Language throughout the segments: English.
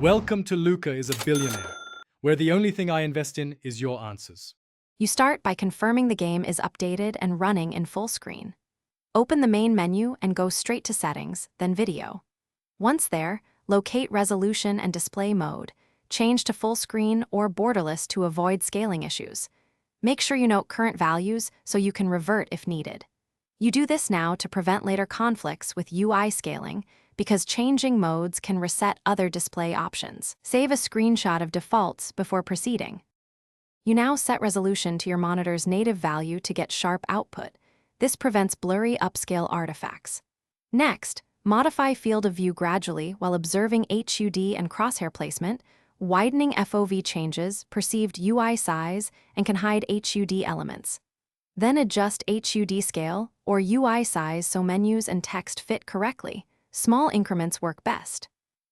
Welcome to Luca is a billionaire, where the only thing I invest in is your answers. You start by confirming the game is updated and running in full screen. Open the main menu and go straight to Settings, then Video. Once there, locate Resolution and Display Mode. Change to full screen or borderless to avoid scaling issues. Make sure you note current values so you can revert if needed. You do this now to prevent later conflicts with UI scaling, because changing modes can reset other display options. Save a screenshot of defaults before proceeding. You now set resolution to your monitor's native value to get sharp output. This prevents blurry upscale artifacts. Next, modify field of view gradually while observing HUD and crosshair placement. Widening FOV changes perceived UI size and can hide HUD elements. Then adjust HUD scale or UI size so menus and text fit correctly. Small increments work best.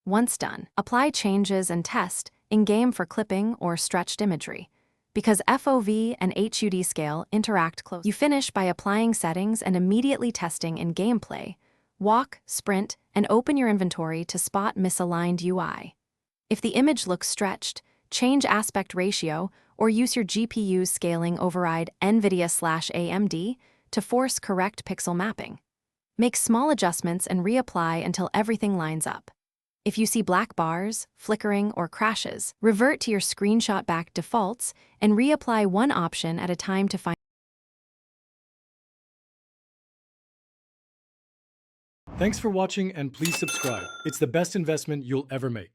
Once done, apply changes and test in-game for clipping or stretched imagery. Because FOV and HUD scale interact closely. You finish by applying settings and immediately testing in gameplay. Walk, sprint, and open your inventory to spot misaligned UI. If the image looks stretched, change aspect ratio or use your GPU's scaling override NVIDIA/AMD to force correct pixel mapping. Make small adjustments and reapply until everything lines up. If you see black bars, flickering, or crashes, revert to your screenshot-backed defaults and reapply one option at a time to find. Thanks for watching and please subscribe. It's the best investment you'll ever make.